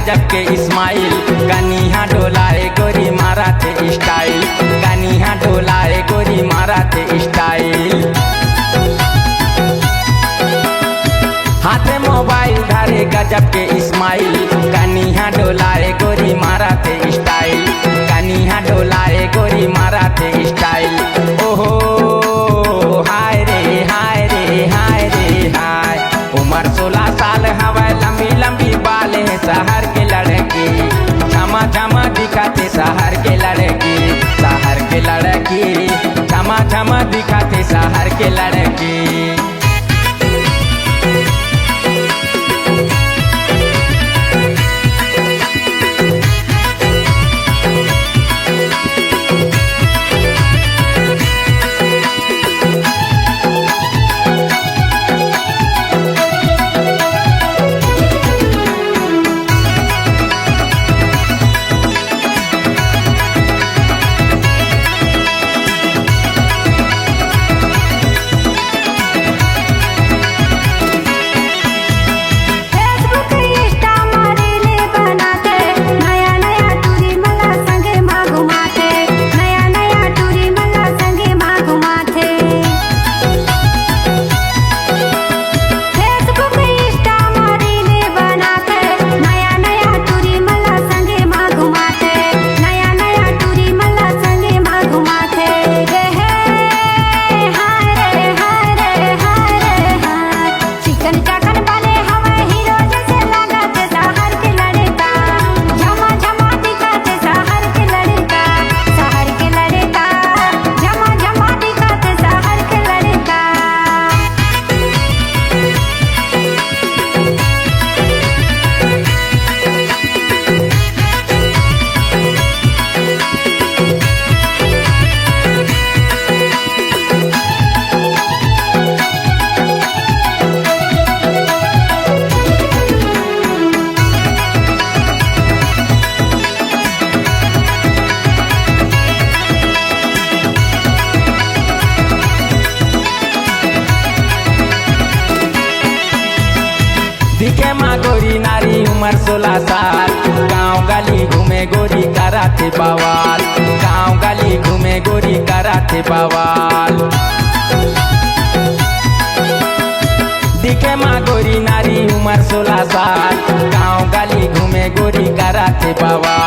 गजब के इस्माइल, कनिया डोलाए गोरी मारा थे स्टाइल, कनिया डोलाए गोरी मारा थे स्टाइल। हाथे मोबाइल धारे गजब के इस्माइल, कनिया डोलाए गोरी मारा थे स्टाइल, कनिया डोलाए गोरी मारा थे स्टाइल। ओहो हाय रे हाय रे हाय रे हाय, उम्र 16 साल हवा, लंबी लंबी बाल है शहर के लड़की, झमा झमा दिखाते शहर के लड़की, शहर के लड़की झमा झमा दिखाते शहर के लड़की। दिखे माँ गोरी नारी उम्र 16 साल, गाँव गली घूमे गोरी कराते बवाल, गाँव गली घूमे गोरी कराते बवाल। दिखे माँ गोरी नारी उम्र 16 साल, गाँव गली घूमे गोरी कराते बवाल।